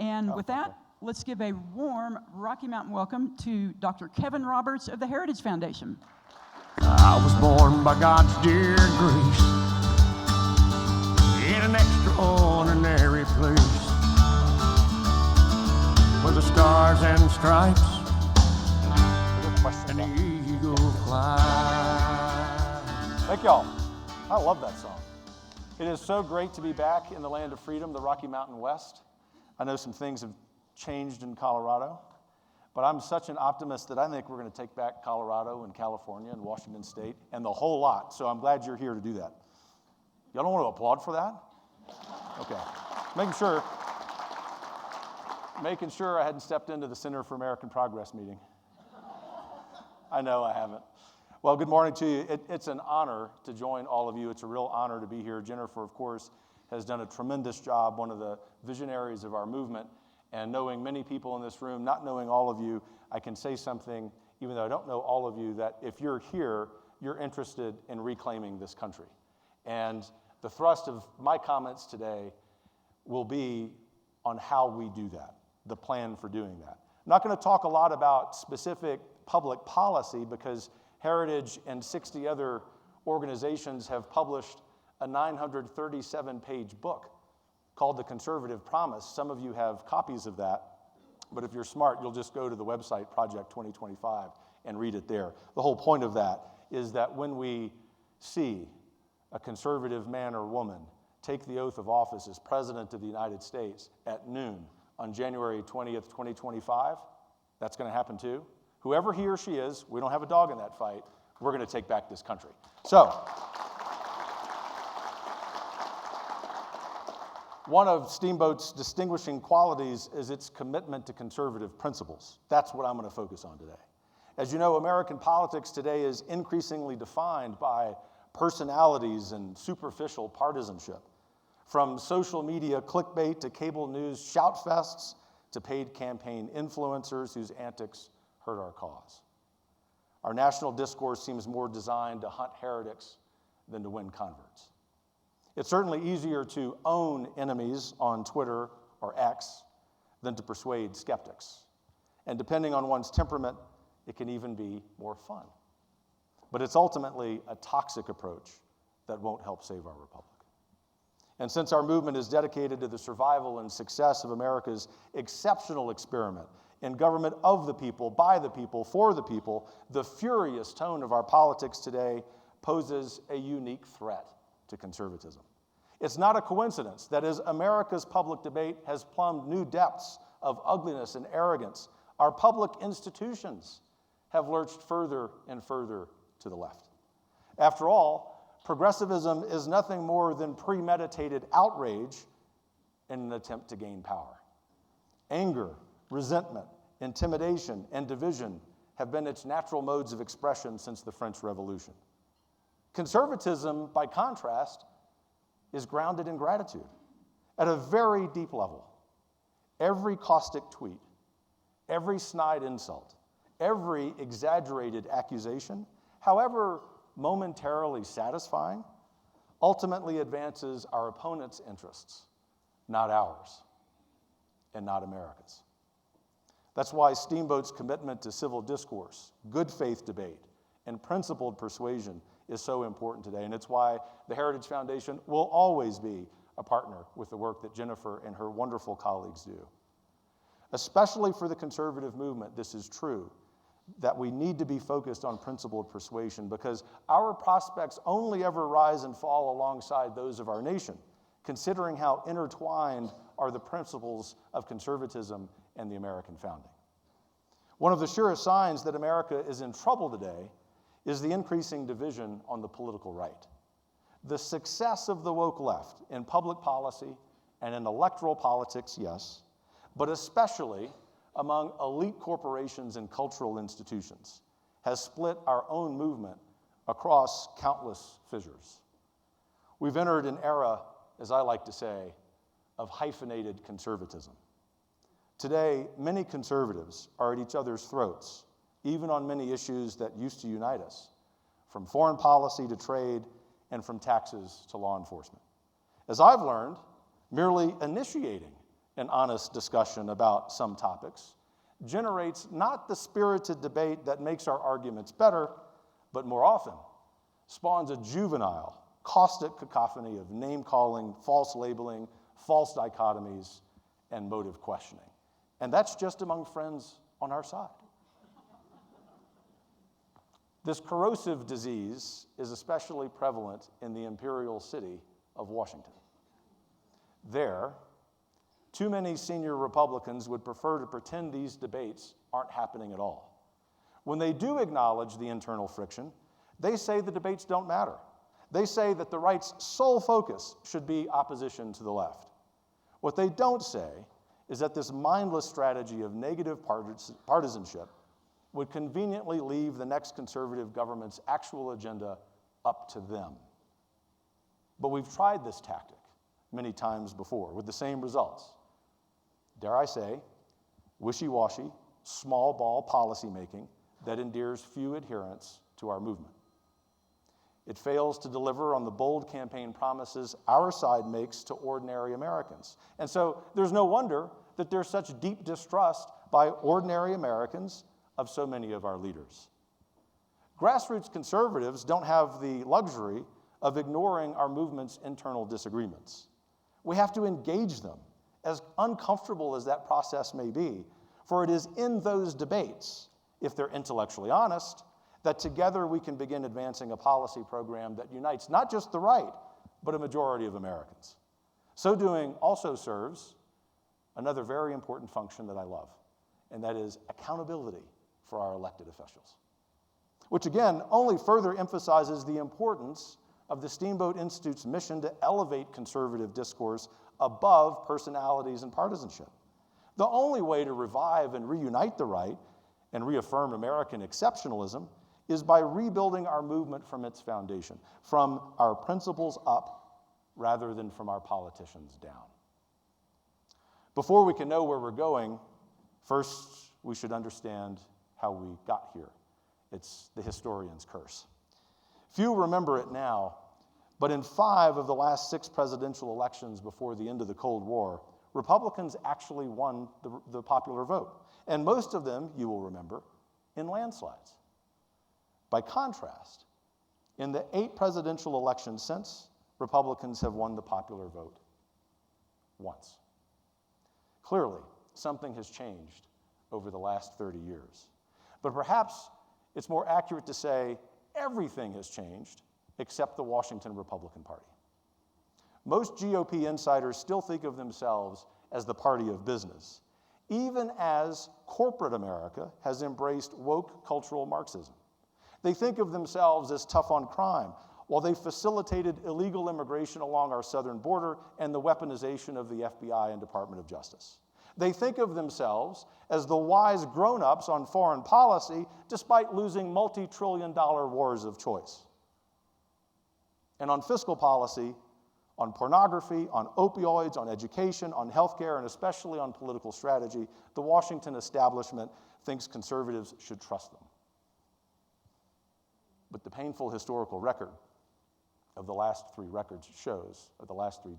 And with that, let's give a warm Rocky Mountain welcome to Dr. Kevin Roberts of the Heritage Foundation. I was born by God's dear grace in an extraordinary place where the stars and stripes and the eagle fly. Thank y'all. I love that song. It is so great to be back in the land of freedom, the Rocky Mountain West. I know some things have changed in Colorado, but I'm such an optimist that I think we're going to take back Colorado and California and Washington State and the whole lot. So I'm glad you're here to do that. Y'all don't want to applaud for that? Okay. Making sure I hadn't stepped into the Center for American Progress meeting. I know I haven't. Well, good morning to you. It's an honor to join all of you. It's a real honor to be here. Jennifer, of course, has done a tremendous job, one of the visionaries of our movement. And knowing many people in this room, not knowing all of you, I can say something, even though I don't know all of you, that if you're here, you're interested in reclaiming this country. And the thrust of my comments today will be on how we do that, the plan for doing that. I'm not going to talk a lot about specific public policy because Heritage and 60 other organizations have published a 937-page book called The Conservative Promise. Some of you have copies of that, but if you're smart, you'll just go to the website, Project 2025, and read it there. The whole point of that is that when we see a conservative man or woman take the oath of office as President of the United States at noon on January 20th, 2025, that's going to happen too. Whoever he or she is, we don't have a dog in that fight, we're going to take back this country. So, one of Steamboat's distinguishing qualities is its commitment to conservative principles. That's what I'm going to focus on today. As you know, American politics today is increasingly defined by personalities and superficial partisanship. From social media clickbait to cable news shoutfests to paid campaign influencers whose antics hurt our cause. Our national discourse seems more designed to hunt heretics than to win converts. It's certainly easier to own enemies on Twitter or X than to persuade skeptics. And depending on one's temperament, it can even be more fun. But it's ultimately a toxic approach that won't help save our republic. And since our movement is dedicated to the survival and success of America's exceptional experiment in government of the people, by the people, for the people, the furious tone of our politics today poses a unique threat to conservatism. It's not a coincidence that as America's public debate has plumbed new depths of ugliness and arrogance, our public institutions have lurched further and further to the left. After all, progressivism is nothing more than premeditated outrage in an attempt to gain power. Anger, resentment, intimidation, and division have been its natural modes of expression since the French Revolution. Conservatism, by contrast, is grounded in gratitude at a very deep level. Every caustic tweet, every snide insult, every exaggerated accusation, however momentarily satisfying, ultimately advances our opponent's interests, not ours, and not America's. That's why Steamboat's commitment to civil discourse, good faith debate, and principled persuasion is so important today. And it's why the Heritage Foundation will always be a partner with the work that Jennifer and her wonderful colleagues do. Especially for the conservative movement, this is true, that we need to be focused on principled persuasion because our prospects only ever rise and fall alongside those of our nation, considering how intertwined are the principles of conservatism and the American founding. One of the surest signs that America is in trouble today is the increasing division on the political right. The success of the woke left in public policy and in electoral politics, yes, but especially among elite corporations and cultural institutions, has split our own movement across countless fissures. We've entered an era, as I like to say, of hyphenated conservatism. Today, many conservatives are at each other's throats, even on many issues that used to unite us, from foreign policy to trade and from taxes to law enforcement. As I've learned, merely initiating and honest discussion about some topics generates not the spirited debate that makes our arguments better, but more often spawns a juvenile, caustic cacophony of name-calling, false labeling, false dichotomies, and motive questioning. And that's just among friends on our side. This corrosive disease is especially prevalent in the imperial city of Washington. There, too many senior Republicans would prefer to pretend these debates aren't happening at all. When they do acknowledge the internal friction, they say the debates don't matter. They say that the right's sole focus should be opposition to the left. What they don't say is that this mindless strategy of negative partisanship would conveniently leave the next conservative government's actual agenda up to them. But we've tried this tactic many times before with the same results. Dare I say, wishy-washy, small ball policymaking that endears few adherents to our movement. It fails to deliver on the bold campaign promises our side makes to ordinary Americans. And so there's no wonder that there's such deep distrust by ordinary Americans of so many of our leaders. Grassroots conservatives don't have the luxury of ignoring our movement's internal disagreements. We have to engage them, as uncomfortable as that process may be, for it is in those debates, if they're intellectually honest, that together we can begin advancing a policy program that unites not just the right, but a majority of Americans. So doing also serves another very important function that I love, and that is accountability for our elected officials, which again only further emphasizes the importance of the Steamboat Institute's mission to elevate conservative discourse above personalities and partisanship. The only way to revive and reunite the right and reaffirm American exceptionalism is by rebuilding our movement from its foundation, from our principles up rather than from our politicians down. Before we can know where we're going, first we should understand how we got here. It's the historian's curse. Few remember it now, but in 5 of the last 6 presidential elections before the end of the Cold War, Republicans actually won the popular vote, and most of them, you will remember, in landslides. By contrast, in the 8 presidential elections since, Republicans have won the popular vote once. Clearly, something has changed over the last 30 years. But perhaps it's more accurate to say everything has changed except the Washington Republican Party. Most GOP insiders still think of themselves as the party of business, even as corporate America has embraced woke cultural Marxism. They think of themselves as tough on crime, while they facilitated illegal immigration along our southern border and the weaponization of the FBI and Department of Justice. They think of themselves as the wise grown-ups on foreign policy, despite losing multi-trillion-dollar wars of choice. And on fiscal policy, on pornography, on opioids, on education, on healthcare, and especially on political strategy, the Washington establishment thinks conservatives should trust them. But the painful historical record of the last 3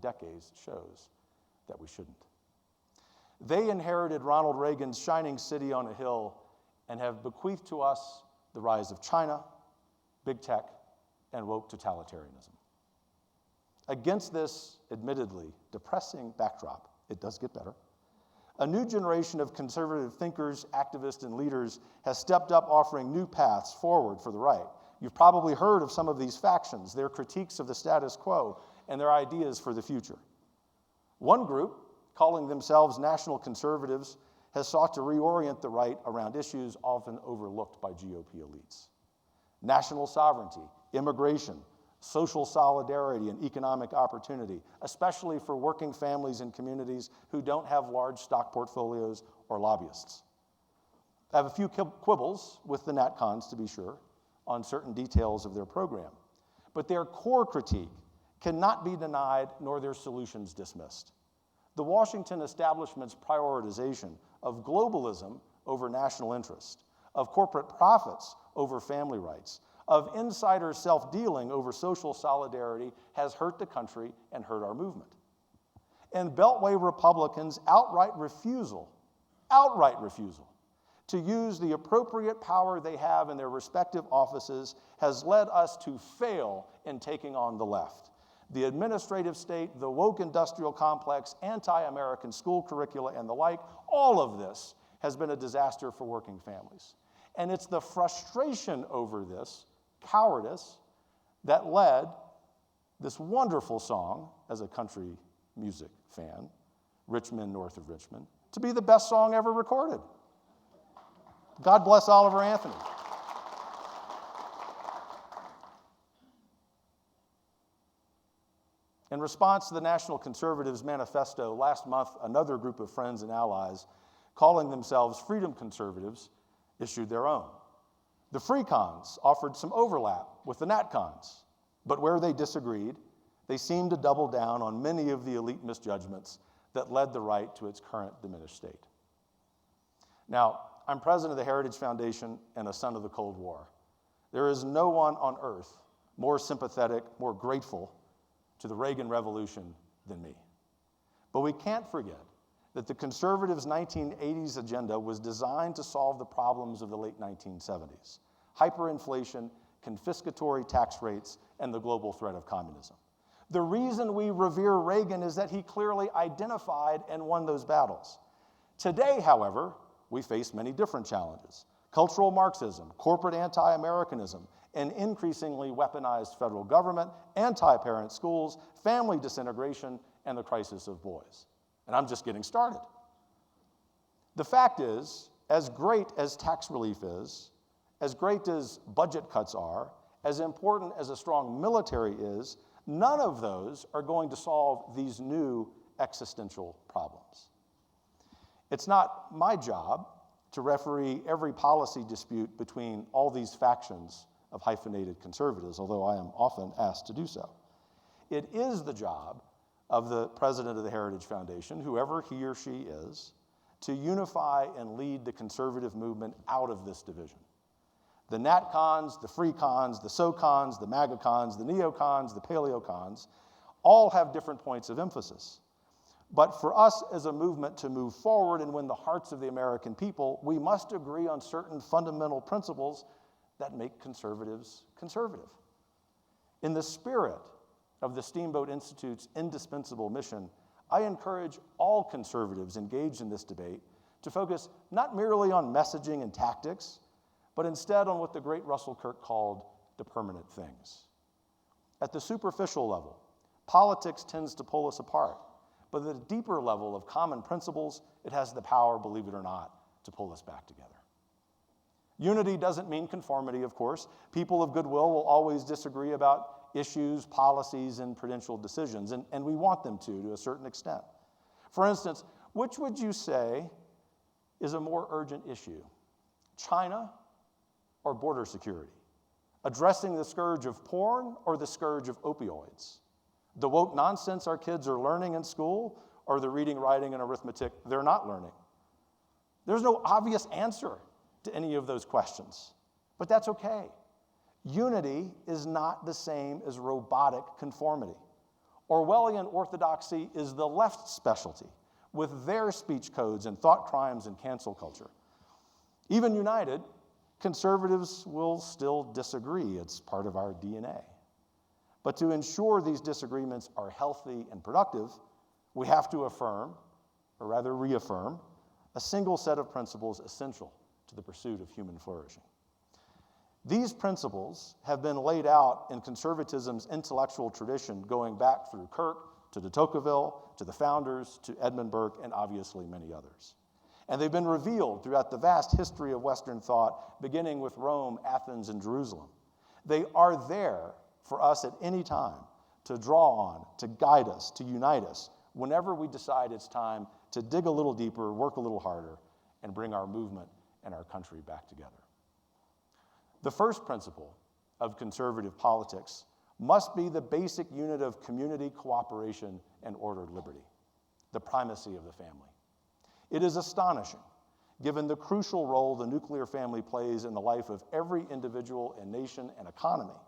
decades shows that we shouldn't. They inherited Ronald Reagan's shining city on a hill and have bequeathed to us the rise of China, big tech, and woke totalitarianism. Against this, admittedly, depressing backdrop, it does get better, a new generation of conservative thinkers, activists, and leaders has stepped up offering new paths forward for the right. You've probably heard of some of these factions, their critiques of the status quo, and their ideas for the future. One group, calling themselves national conservatives, has sought to reorient the right around issues often overlooked by GOP elites. National sovereignty, immigration, social solidarity, and economic opportunity, especially for working families and communities who don't have large stock portfolios or lobbyists. I have a few quibbles with the NatCons, to be sure, on certain details of their program, but their core critique cannot be denied nor their solutions dismissed. The Washington establishment's prioritization of globalism over national interest, of corporate profits over family rights, of insider self-dealing over social solidarity has hurt the country and hurt our movement. and Beltway Republicans' outright refusal to use the appropriate power they have in their respective offices has led us to fail in taking on the left. The administrative state, the woke industrial complex, anti-American school curricula, and the like, all of this has been a disaster for working families. And it's the frustration over this cowardice that led this wonderful song, as a country music fan, Richmond, North of Richmond, to be the best song ever recorded. God bless Oliver Anthony. In response to the National Conservatives Manifesto, last month, another group of friends and allies, calling themselves Freedom Conservatives, issued their own. The Free Cons offered some overlap with the Nat Cons, but where they disagreed, they seemed to double down on many of the elite misjudgments that led the right to its current diminished state. Now, I'm president of the Heritage Foundation and a son of the Cold War. There is no one on earth more sympathetic, more grateful to the Reagan Revolution than me. But we can't forget that the conservatives' 1980s agenda was designed to solve the problems of the late 1970s: hyperinflation, confiscatory tax rates, and the global threat of communism. The reason we revere Reagan is that he clearly identified and won those battles. Today, however, we face many different challenges: cultural Marxism, corporate anti-Americanism, an increasingly weaponized federal government, anti-parent schools, family disintegration, and the crisis of boys. And I'm just getting started. The fact is, as great as tax relief is, as great as budget cuts are, as important as a strong military is, none of those are going to solve these new existential problems. It's not my job to referee every policy dispute between all these factions of hyphenated conservatives, although I am often asked to do so. It is the job of the president of the Heritage Foundation, whoever he or she is, to unify and lead the conservative movement out of this division. The Nat Cons, the Free Cons, the SoCons, the MAGA Cons, the Neocons, the Paleocons, all have different points of emphasis. But for us as a movement to move forward and win the hearts of the American people, we must agree on certain fundamental principles that make conservatives conservative. In the spirit of the Steamboat Institute's indispensable mission, I encourage all conservatives engaged in this debate to focus not merely on messaging and tactics, but instead on what the great Russell Kirk called the permanent things. At the superficial level, politics tends to pull us apart, but at a deeper level of common principles, it has the power, believe it or not, to pull us back together. Unity doesn't mean conformity, of course. People of goodwill will always disagree about issues, policies, and prudential decisions, and we want them to a certain extent. For instance, which would you say is a more urgent issue, China or border security? Addressing the scourge of porn or the scourge of opioids? The woke nonsense our kids are learning in school or the reading, writing, and arithmetic they're not learning? There's no obvious answer to any of those questions, but that's okay. Unity is not the same as robotic conformity. Orwellian orthodoxy is the left's specialty, with their speech codes and thought crimes and cancel culture. Even united, conservatives will still disagree. It's part of our DNA. But to ensure these disagreements are healthy and productive, we have to affirm, or rather reaffirm, a single set of principles essential to the pursuit of human flourishing. These principles have been laid out in conservatism's intellectual tradition going back through Kirk, to de Tocqueville, to the founders, to Edmund Burke, and obviously many others. And they've been revealed throughout the vast history of Western thought, beginning with Rome, Athens, and Jerusalem. They are there for us at any time to draw on, to guide us, to unite us, whenever we decide it's time to dig a little deeper, work a little harder, and bring our movement and our country back together. The first principle of conservative politics must be the basic unit of community cooperation and ordered liberty, the primacy of the family. It is astonishing, given the crucial role the nuclear family plays in the life of every individual and nation and economy,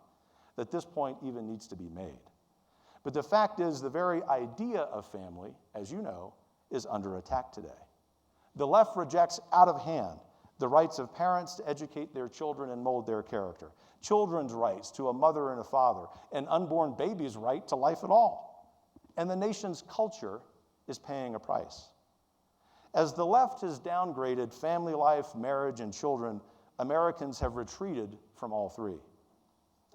that this point even needs to be made. But the fact is, the very idea of family, as you know, is under attack today. The left rejects out of hand the rights of parents to educate their children and mold their character, children's rights to a mother and a father, and unborn babies' right to life at all. And the nation's culture is paying a price. As the left has downgraded family life, marriage, and children, Americans have retreated from all three.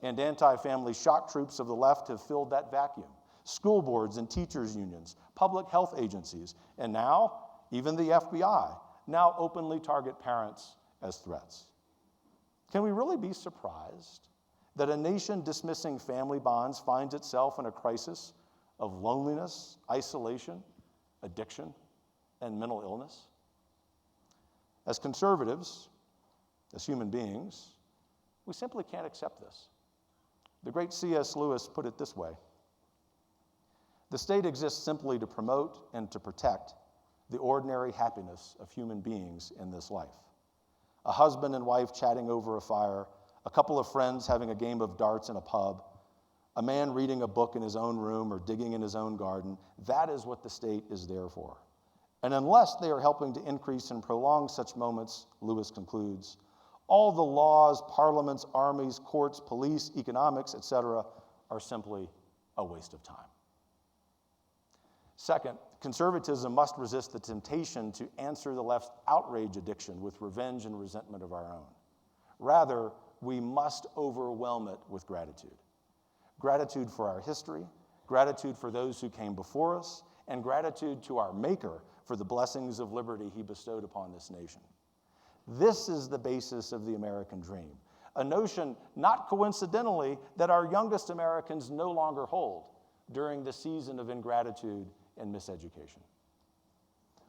And anti-family shock troops of the left have filled that vacuum. School boards and teachers' unions, public health agencies, and now even the FBI now openly target parents as threats. Can we really be surprised that a nation dismissing family bonds finds itself in a crisis of loneliness, isolation, addiction, and mental illness? As conservatives, as human beings, we simply can't accept this. The great C.S. Lewis put it this way: the state exists simply to promote and to protect the ordinary happiness of human beings in this life. A husband and wife chatting over a fire, a couple of friends having a game of darts in a pub, a man reading a book in his own room or digging in his own garden, that is what the state is there for. And unless they are helping to increase and prolong such moments, Lewis concludes, all the laws, parliaments, armies, courts, police, economics, etc., are simply a waste of time. Second, conservatism must resist the temptation to answer the left's outrage addiction with revenge and resentment of our own. Rather, we must overwhelm it with gratitude. Gratitude for our history, gratitude for those who came before us, and gratitude to our Maker for the blessings of liberty he bestowed upon this nation. This is the basis of the American dream, a notion, not coincidentally, that our youngest Americans no longer hold during the season of ingratitude and miseducation.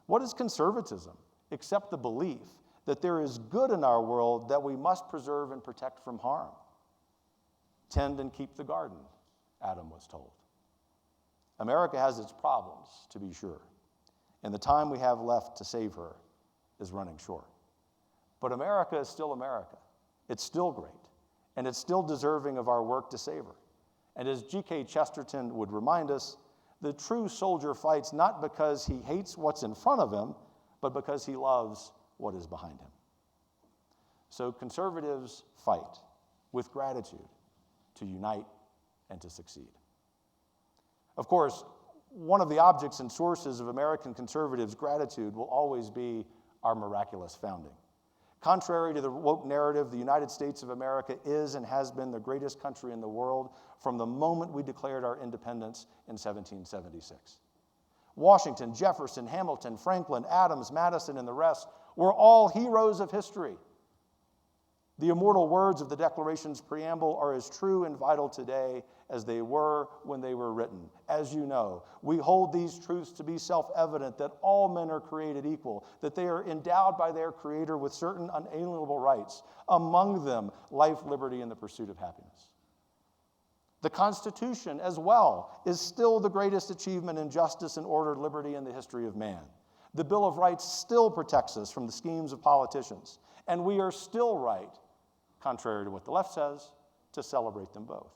What is conservatism except the belief that there is good in our world that we must preserve and protect from harm? Tend and keep the garden, Adam was told. America has its problems, to be sure, and the time we have left to save her is running short. But America is still America. It's still great, and it's still deserving of our work to save her. And as G.K. Chesterton would remind us, the true soldier fights not because he hates what's in front of him, but because he loves what is behind him. So conservatives fight with gratitude to unite and to succeed. Of course, one of the objects and sources of American conservatives' gratitude will always be our miraculous founding. Contrary to the woke narrative, the United States of America is and has been the greatest country in the world from the moment we declared our independence in 1776. Washington, Jefferson, Hamilton, Franklin, Adams, Madison, and the rest were all heroes of history. The immortal words of the Declaration's preamble are as true and vital today as they were when they were written. As you know, we hold these truths to be self-evident that all men are created equal, that they are endowed by their Creator with certain unalienable rights, among them life, liberty, and the pursuit of happiness. The Constitution, as well, is still the greatest achievement in justice and ordered liberty in the history of man. The Bill of Rights still protects us from the schemes of politicians, and we are still right, contrary to what the left says, to celebrate them both.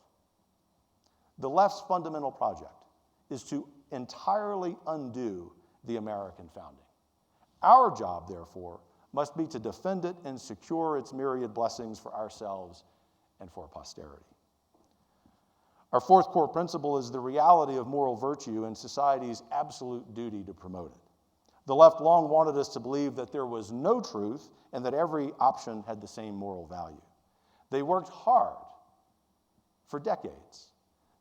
The left's fundamental project is to entirely undo the American founding. Our job, therefore, must be to defend it and secure its myriad blessings for ourselves and for posterity. Our fourth core principle is the reality of moral virtue and society's absolute duty to promote it. The left long wanted us to believe that there was no truth and that every option had the same moral value. They worked hard for decades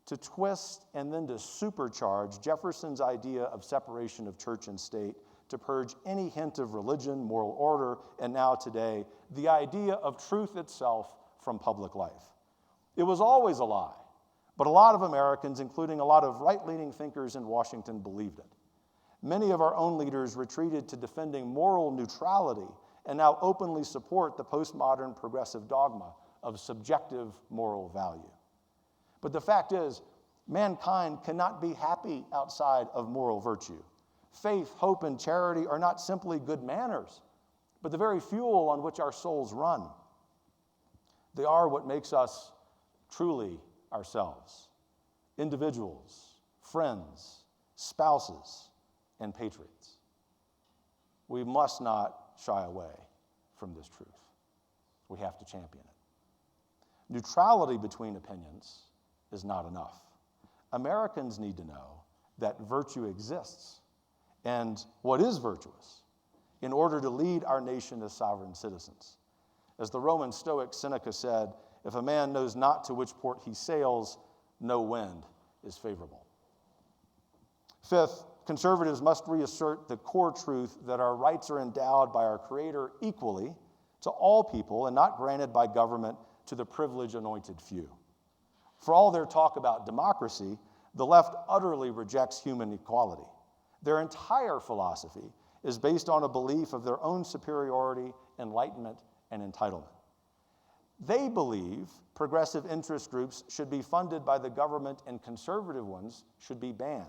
to twist and then to supercharge Jefferson's idea of separation of church and state, to purge any hint of religion, moral order, and now today, the idea of truth itself from public life. It was always a lie, but a lot of Americans, including a lot of right-leaning thinkers in Washington, believed it. Many of our own leaders retreated to defending moral neutrality and now openly support the postmodern progressive dogma of subjective moral value. But the fact is, mankind cannot be happy outside of moral virtue. Faith, hope, and charity are not simply good manners, but the very fuel on which our souls run. They are what makes us truly ourselves, individuals friends, spouses, and patriots. We must not shy away from this truth. We have to champion it. Neutrality between opinions is not enough. Americans need to know that virtue exists and what is virtuous in order to lead our nation as sovereign citizens. As the Roman Stoic Seneca said, if a man knows not to which port he sails, no wind is favorable. Fifth, conservatives must reassert the core truth that our rights are endowed by our Creator equally to all people and not granted by government to the privilege-anointed few. For all their talk about democracy, the left utterly rejects human equality. Their entire philosophy is based on a belief of their own superiority, enlightenment, and entitlement. They believe progressive interest groups should be funded by the government and conservative ones should be banned.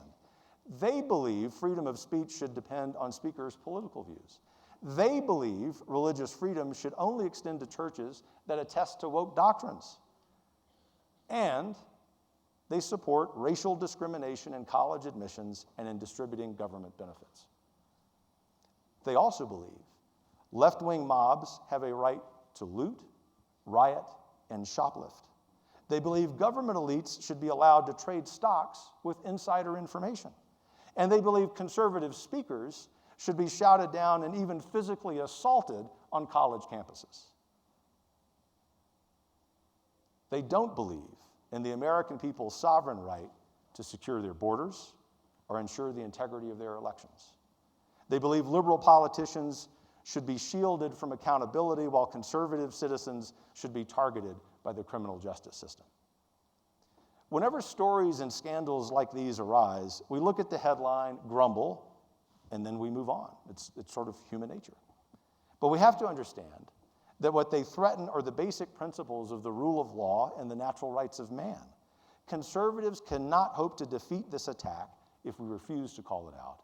They believe freedom of speech should depend on speakers' political views. They believe religious freedom should only extend to churches that attest to woke doctrines. And they support racial discrimination in college admissions and in distributing government benefits. They also believe left-wing mobs have a right to loot, riot, and shoplift. They believe government elites should be allowed to trade stocks with insider information. And they believe conservative speakers should be shouted down and even physically assaulted on college campuses. They don't believe in the American people's sovereign right to secure their borders or ensure the integrity of their elections. They believe liberal politicians should be shielded from accountability while conservative citizens should be targeted by the criminal justice system. Whenever stories and scandals like these arise, we look at the headline, grumble, and then we move on. It's sort of human nature. But we have to understand that what they threaten are the basic principles of the rule of law and the natural rights of man. Conservatives cannot hope to defeat this attack if we refuse to call it out.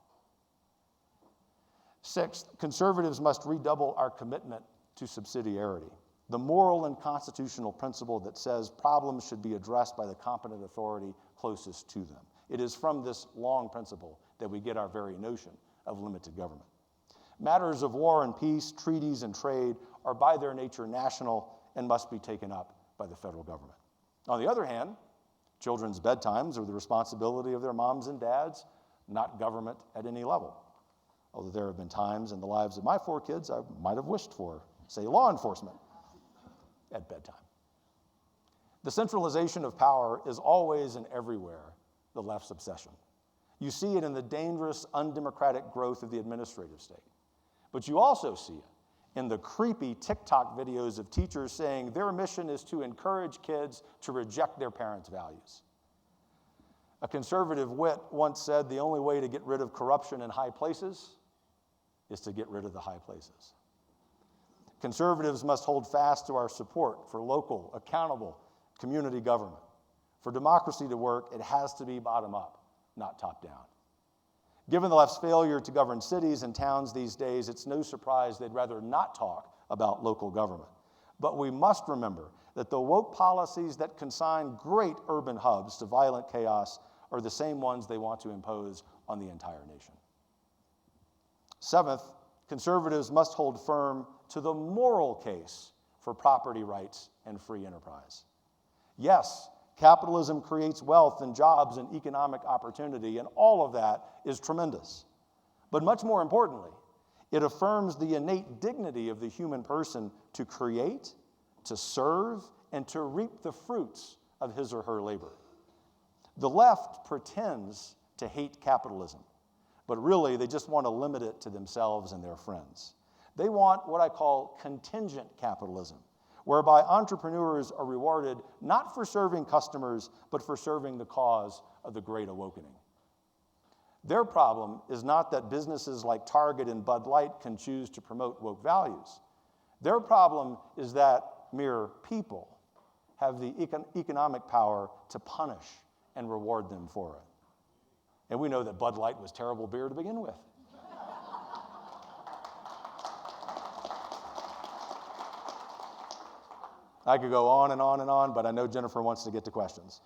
Sixth, conservatives must redouble our commitment to subsidiarity, the moral and constitutional principle that says problems should be addressed by the competent authority closest to them. It is from this long principle that we get our very notion of limited government. Matters of war and peace, treaties and trade are by their nature national and must be taken up by the federal government. On the other hand, children's bedtimes are the responsibility of their moms and dads, not government at any level. Although there have been times in the lives of my 4 kids I might have wished for, say, law enforcement at bedtime. The centralization of power is always and everywhere the left's obsession. You see it in the dangerous, undemocratic growth of the administrative state. But you also see it in the creepy TikTok videos of teachers saying their mission is to encourage kids to reject their parents' values. A conservative wit once said the only way to get rid of corruption in high places is to get rid of the high places. Conservatives must hold fast to our support for local, accountable community government. For democracy to work, it has to be bottom up, not top down. Given the left's failure to govern cities and towns these days, it's no surprise they'd rather not talk about local government. But we must remember that the woke policies that consign great urban hubs to violent chaos are the same ones they want to impose on the entire nation. Seventh, conservatives must hold firm to the moral case for property rights and free enterprise. Yes, capitalism creates wealth and jobs and economic opportunity, and all of that is tremendous. But much more importantly, it affirms the innate dignity of the human person to create, to serve, and to reap the fruits of his or her labor. The left pretends to hate capitalism, but really they just want to limit it to themselves and their friends. They want what I call contingent capitalism, whereby entrepreneurs are rewarded not for serving customers, but for serving the cause of the Great Awakening. Their problem is not that businesses like Target and Bud Light can choose to promote woke values. Their problem is that mere people have the economic power to punish and reward them for it. And we know that Bud Light was terrible beer to begin with. I could go on and on and on, but I know Jennifer wants to get to questions.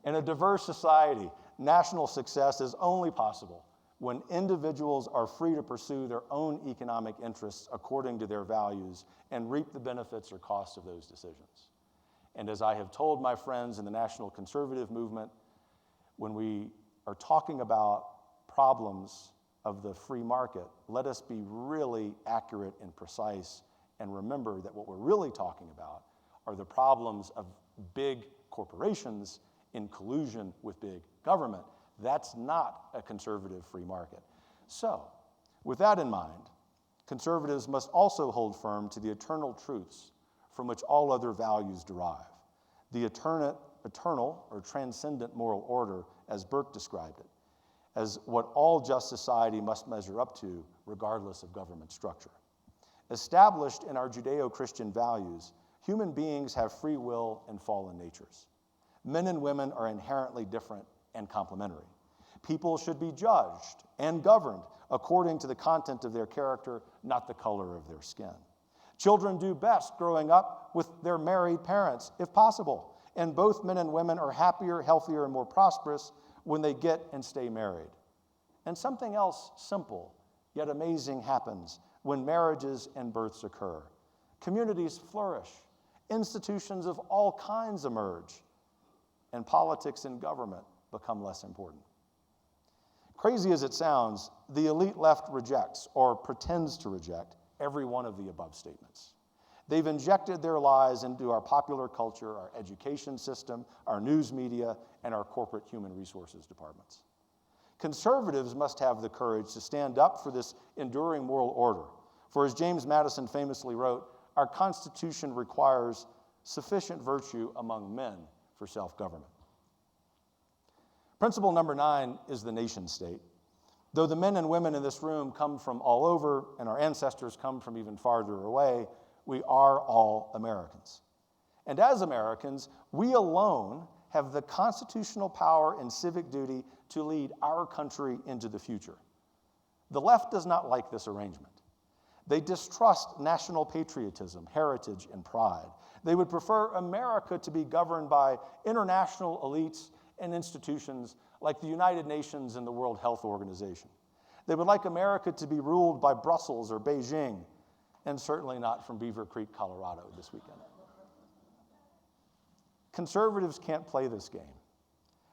In a diverse society, national success is only possible when individuals are free to pursue their own economic interests according to their values and reap the benefits or costs of those decisions. And as I have told my friends in the national conservative movement, when we are talking about problems of the free market, let us be really accurate and precise and remember that what we're really talking about are the problems of big corporations in collusion with big government. That's not a conservative free market. So, with that in mind, conservatives must also hold firm to the eternal truths from which all other values derive. The eternal or transcendent moral order, as Burke described it, as what all just society must measure up to, regardless of government structure. Established in our Judeo-Christian values, human beings have free will and fallen natures. Men and women are inherently different and complementary. People should be judged and governed according to the content of their character, not the color of their skin. Children do best growing up with their married parents, if possible, and both men and women are happier, healthier, and more prosperous when they get and stay married. And something else simple yet amazing happens when marriages and births occur. Communities flourish, institutions of all kinds emerge, and politics and government become less important. Crazy as it sounds, the elite left rejects, or pretends to reject, every one of the above statements. They've injected their lies into our popular culture, our education system, our news media, and our corporate human resources departments. Conservatives must have the courage to stand up for this enduring moral order. For as James Madison famously wrote, our Constitution requires sufficient virtue among men for self-government. Principle number 9 is the nation state. Though the men and women in this room come from all over and our ancestors come from even farther away, we are all Americans. And as Americans, we alone have the constitutional power and civic duty to lead our country into the future. The left does not like this arrangement. They distrust national patriotism, heritage, and pride. They would prefer America to be governed by international elites and institutions like the United Nations and the World Health Organization. They would like America to be ruled by Brussels or Beijing, and certainly not from Beaver Creek, Colorado this weekend. Conservatives can't play this game.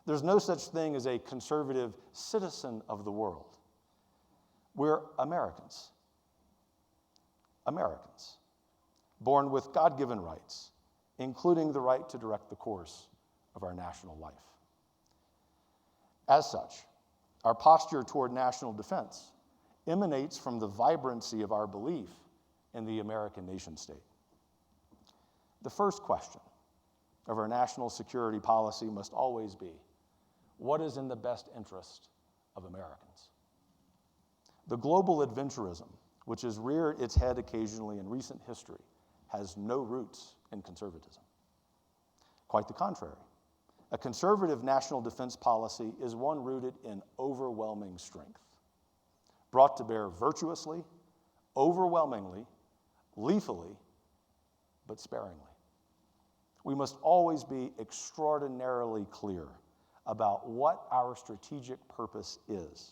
There's no such thing as a conservative citizen of the world. We're Americans. Americans, born with God-given rights, including the right to direct the course of our national life. As such, our posture toward national defense emanates from the vibrancy of our belief in the American nation-state. The first question of our national security policy must always be, what is in the best interest of Americans? The global adventurism, which has reared its head occasionally in recent history, has no roots in conservatism. Quite the contrary. A conservative national defense policy is one rooted in overwhelming strength, brought to bear virtuously, overwhelmingly, lethally, but sparingly. We must always be extraordinarily clear about what our strategic purpose is.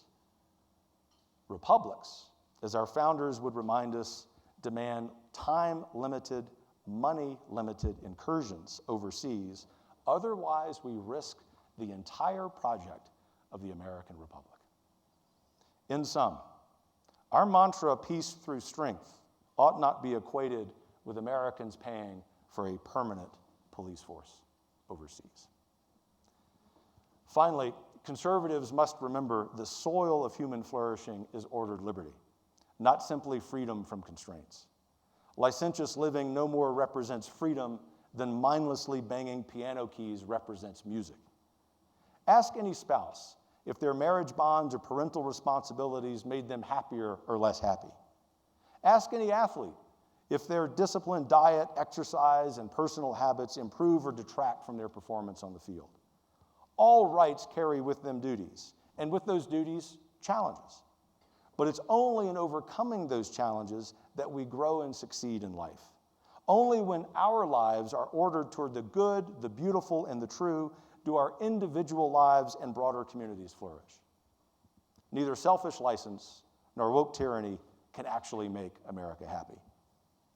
Republics, as our founders would remind us, demand time-limited, money-limited incursions overseas. Otherwise, we risk the entire project of the American Republic. In sum, our mantra, peace through strength, ought not be equated with Americans paying for a permanent police force overseas. Finally, conservatives must remember the soil of human flourishing is ordered liberty, not simply freedom from constraints. Licentious living no more represents freedom than mindlessly banging piano keys represents music. Ask any spouse if their marriage bonds or parental responsibilities made them happier or less happy. Ask any athlete if their disciplined diet, exercise, and personal habits improve or detract from their performance on the field. All rights carry with them duties, and with those duties, challenges. But it's only in overcoming those challenges that we grow and succeed in life. Only when our lives are ordered toward the good, the beautiful, and the true do our individual lives and broader communities flourish. Neither selfish license nor woke tyranny can actually make America happy.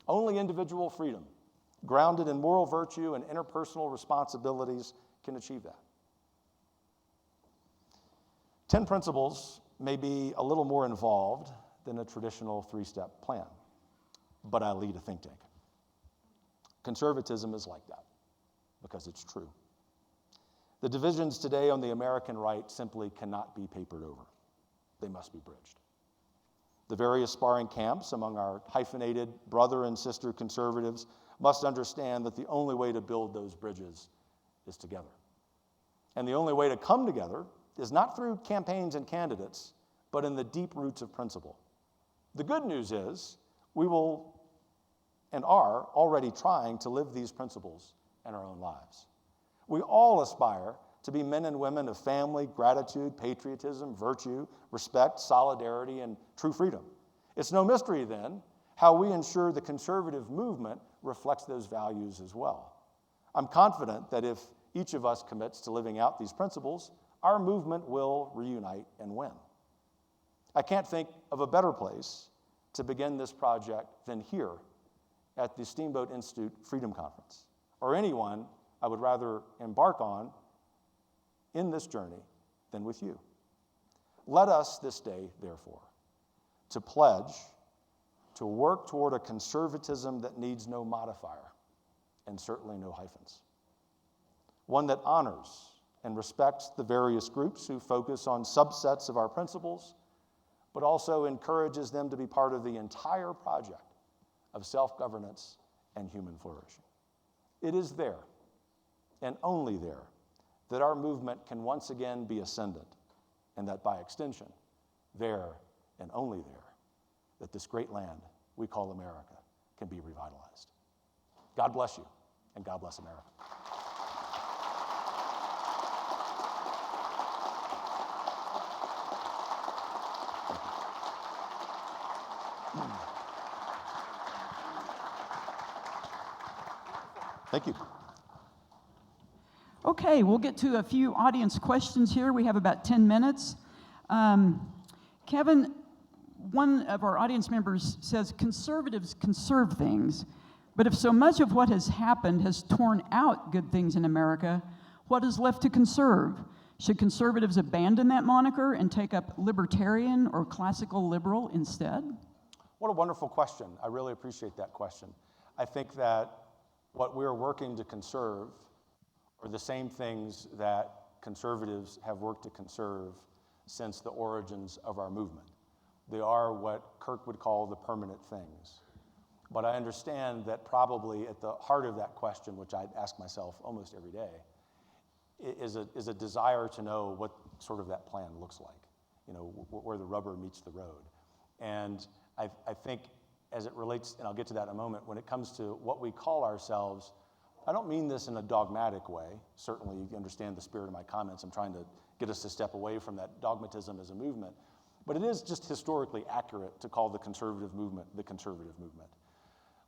Only individual freedom, grounded in moral virtue and interpersonal responsibilities, can achieve that. 10 principles may be a little more involved than a traditional 3-step plan, but I lead a think tank. Conservatism is like that because it's true. The divisions today on the American right simply cannot be papered over. They must be bridged. The various sparring camps among our hyphenated brother and sister conservatives must understand that the only way to build those bridges is together. And the only way to come together is not through campaigns and candidates, but in the deep roots of principle. The good news is we will and are already trying to live these principles in our own lives. We all aspire to be men and women of family, gratitude, patriotism, virtue, respect, solidarity, and true freedom. It's no mystery, then, how we ensure the conservative movement reflects those values as well. I'm confident that if each of us commits to living out these principles, our movement will reunite and win. I can't think of a better place to begin this project than here at the Steamboat Institute Freedom Conference, or anyone I would rather embark on in this journey than with you. Let us this day, therefore, to pledge to work toward a conservatism that needs no modifier and certainly no hyphens. One that honors and respects the various groups who focus on subsets of our principles, but also encourages them to be part of the entire project of self-governance and human flourishing. It is there, and only there, that our movement can once again be ascendant, and that by extension, there and only there, that this great land we call America can be revitalized. God bless you, and God bless America. Thank you. Okay, we'll get to a few audience questions here. We have about 10 minutes. Kevin, one of our audience members says conservatives conserve things, but if so much of what has happened has torn out good things in America, what is left to conserve? Should conservatives abandon that moniker and take up libertarian or classical liberal instead? What a wonderful question. I really appreciate that question. I think that what we're working to conserve are the same things that conservatives have worked to conserve since the origins of our movement. They are what Kirk would call the permanent things. But I understand that probably at the heart of that question, which I ask myself almost every day, is a desire to know what sort of that plan looks like, where the rubber meets the road. And I think as it relates, and I'll get to that in a moment, when it comes to what we call ourselves, I don't mean this in a dogmatic way. Certainly, you understand the spirit of my comments. I'm trying to get us to step away from that dogmatism as a movement. But it is just historically accurate to call the conservative movement the conservative movement.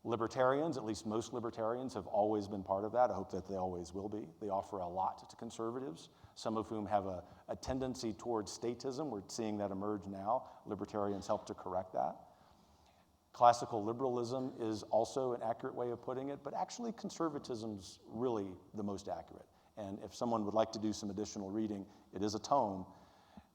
Libertarians, at least most libertarians, have always been part of that. I hope that they always will be. They offer a lot to conservatives, some of whom have a tendency towards statism. We're seeing that emerge now. Libertarians help to correct that. Classical liberalism is also an accurate way of putting it, but actually conservatism's really the most accurate. And if someone would like to do some additional reading, it is a tome.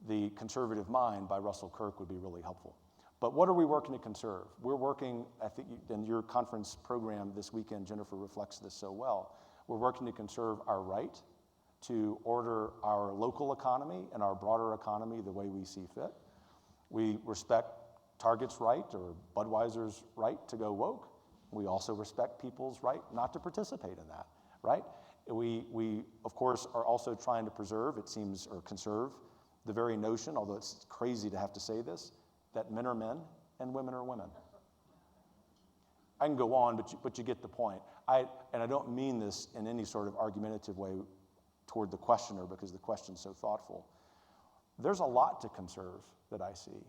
The Conservative Mind by Russell Kirk would be really helpful. But what are we working to conserve? We're working, I think, in your conference program this weekend, Jennifer reflects this so well. We're working to conserve our right to order our local economy and our broader economy the way we see fit. We respect Target's right or Budweiser's right to go woke. We also respect people's right not to participate in that, right? We of course, are also trying to preserve, it seems, or conserve the very notion, although it's crazy to have to say this, that men are men and women are women. I can go on, but you get the point. And I don't mean this in any sort of argumentative way toward the questioner because the question's so thoughtful. There's a lot to conserve that I see.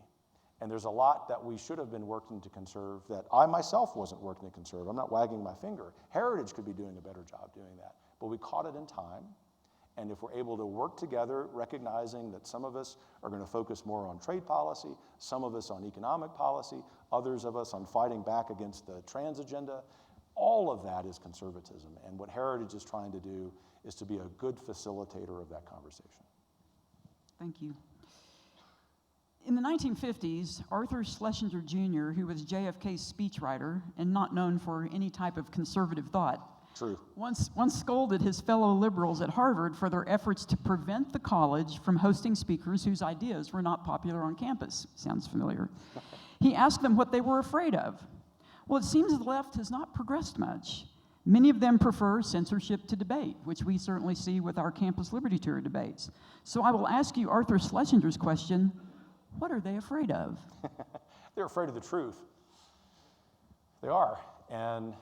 And there's a lot that we should have been working to conserve that I myself wasn't working to conserve. I'm not wagging my finger. Heritage could be doing a better job doing that. But we caught it in time. And if we're able to work together, recognizing that some of us are going to focus more on trade policy, some of us on economic policy, others of us on fighting back against the trans agenda, all of that is conservatism. And what Heritage is trying to do is to be a good facilitator of that conversation. Thank you. In the 1950s, Arthur Schlesinger Jr., who was JFK's speechwriter and not known for any type of conservative thought, True. once scolded his fellow liberals at Harvard for their efforts to prevent the college from hosting speakers whose ideas were not popular on campus. Sounds familiar. He asked them what they were afraid of. Well, it seems the left has not progressed much. Many of them prefer censorship to debate, which we certainly see with our Campus Liberty Tour debates. So I will ask you Arthur Schlesinger's question, what are they afraid of? They're afraid of the truth. They are. And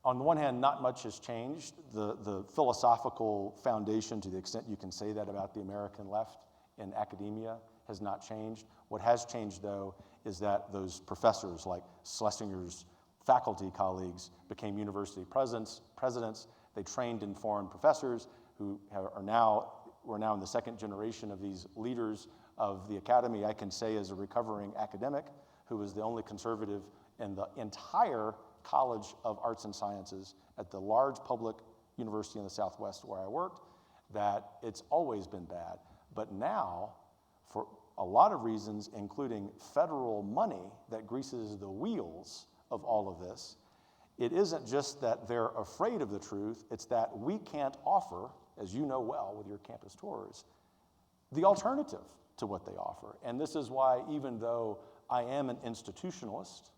on the one hand, not much has changed. The philosophical foundation, to the extent you can say that about the American left in academia, has not changed. What has changed, though, is that those professors, like Schlesinger's faculty colleagues, became university presidents. They trained in foreign professors who we're now in the second generation of these leaders of the academy. I can say as a recovering academic who was the only conservative in the entire College of Arts and Sciences at the large public university in the Southwest where I worked, that it's always been bad. But now, for a lot of reasons, including federal money that greases the wheels of all of this, it isn't just that they're afraid of the truth, it's that we can't offer, as you know well with your campus tours, the alternative to what they offer. And this is why, even though I am an institutionalist,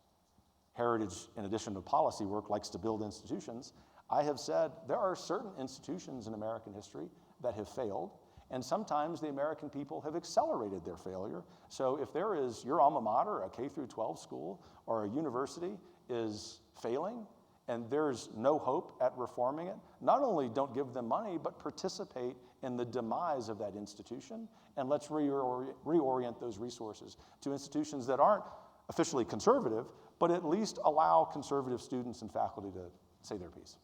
Heritage, in addition to policy work, likes to build institutions, I have said there are certain institutions in American history that have failed, and sometimes the American people have accelerated their failure. So if there is your alma mater, a K through 12 school, or a university is failing, and there's no hope at reforming it, not only don't give them money, but participate in the demise of that institution, and let's reorient those resources to institutions that aren't officially conservative, but at least allow conservative students and faculty to say their piece.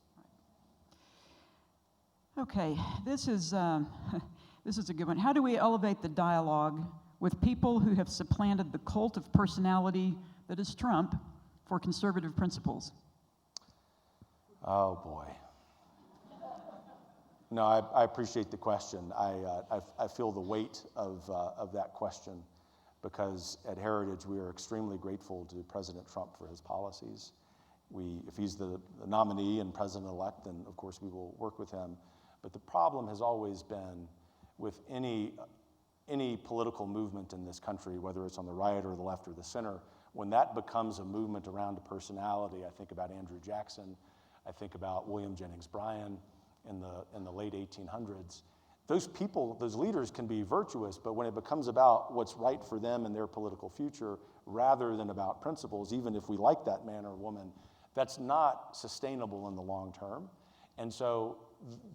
Okay, this is a good one. How do we elevate the dialogue with people who have supplanted the cult of personality that is Trump for conservative principles? Oh, boy. No, I appreciate the question. I feel the weight of that question because at Heritage we are extremely grateful to President Trump for his policies. If he's the nominee and president-elect, then of course we will work with him. But the problem has always been with any political movement in this country, whether it's on the right or the left or the center, when that becomes a movement around a personality, I think about Andrew Jackson, I think about William Jennings Bryan in the late 1800s. Those people, those leaders can be virtuous, but when it becomes about what's right for them and their political future rather than about principles, even if we like that man or woman, that's not sustainable in the long term. And so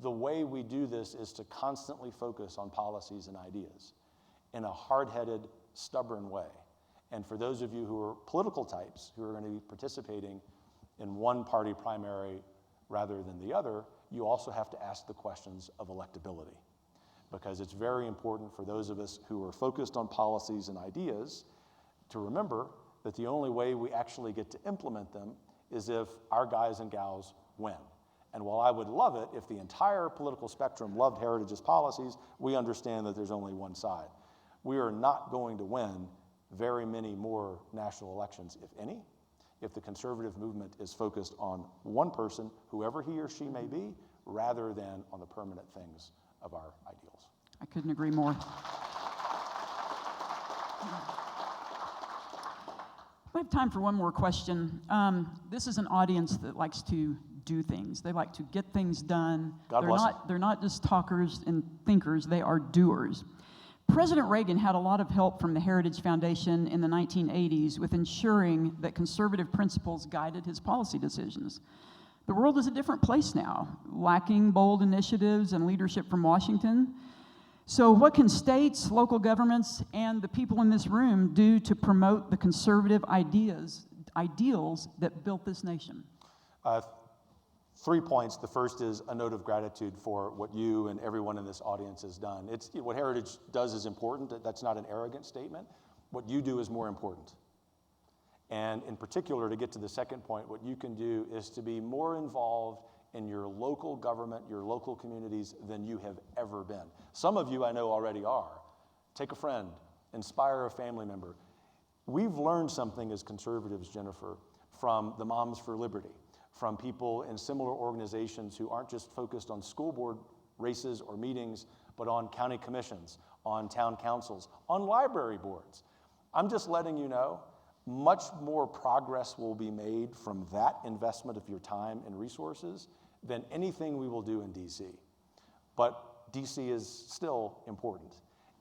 the way we do this is to constantly focus on policies and ideas in a hard-headed, stubborn way. And for those of you who are political types who are going to be participating in one party primary rather than the other, you also have to ask the questions of electability. Because it's very important for those of us who are focused on policies and ideas to remember that the only way we actually get to implement them is if our guys and gals win. And while I would love it if the entire political spectrum loved Heritage's policies, we understand that there's only one side. We are not going to win very many more national elections, if any, if the conservative movement is focused on one person, whoever he or she may be, rather than on the permanent things of our ideals. I couldn't agree more. We have time for one more question. This is an audience that likes to do things. They like to get things done. God bless them. They're not just talkers and thinkers, they are doers. President Reagan had a lot of help from the Heritage Foundation in the 1980s with ensuring that conservative principles guided his policy decisions. The world is a different place now, lacking bold initiatives and leadership from Washington. So what can states, local governments, and the people in this room do to promote the conservative ideals that built this nation? 3 points. The first is a note of gratitude for what you and everyone in this audience has done. What Heritage does is important. That's not an arrogant statement. What you do is more important. And in particular, to get to the second point, what you can do is to be more involved in your local government, your local communities, than you have ever been. Some of you I know already are. Take a friend, inspire a family member. We've learned something as conservatives, Jennifer, from the Moms for Liberty, from people in similar organizations who aren't just focused on school board races or meetings, but on county commissions, on town councils, on library boards. I'm just letting you know, much more progress will be made from that investment of your time and resources than anything we will do in DC. But DC is still important,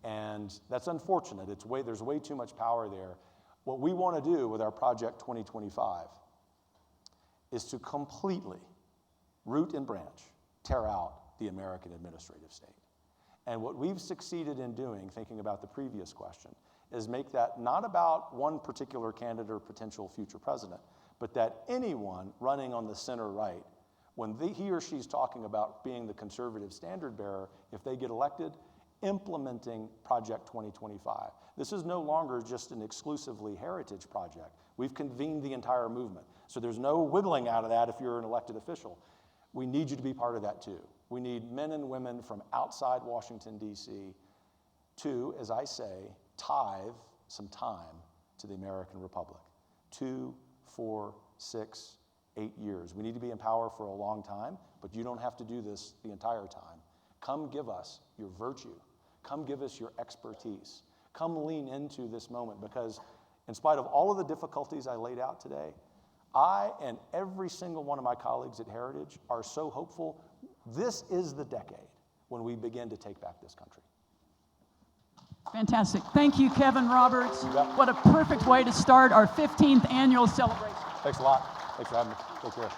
and that's unfortunate. There's way too much power there. What we want to do with our Project 2025 is to completely, root and branch, tear out the American administrative state. And what we've succeeded in doing, thinking about the previous question, is make that not about one particular candidate or potential future president, but that anyone running on the center right, when he or she's talking about being the conservative standard bearer, if they get elected, implementing Project 2025. This is no longer just an exclusively heritage project. We've convened the entire movement. So there's no wiggling out of that if you're an elected official. We need you to be part of that too. We need men and women from outside Washington, D.C. to, as I say, tithe some time to the American Republic. 2, 4, 6, 8 years. We need to be in power for a long time, but you don't have to do this the entire time. Come give us your virtue. Come give us your expertise. Come lean into this moment, because in spite of all of the difficulties I laid out today, I and every single one of my colleagues at Heritage are so hopeful. This is the decade when we begin to take back this country. Fantastic. Thank you, Kevin Roberts. You bet. What a perfect way to start our 15th annual celebration. Thanks a lot. Thanks for having me. Take care.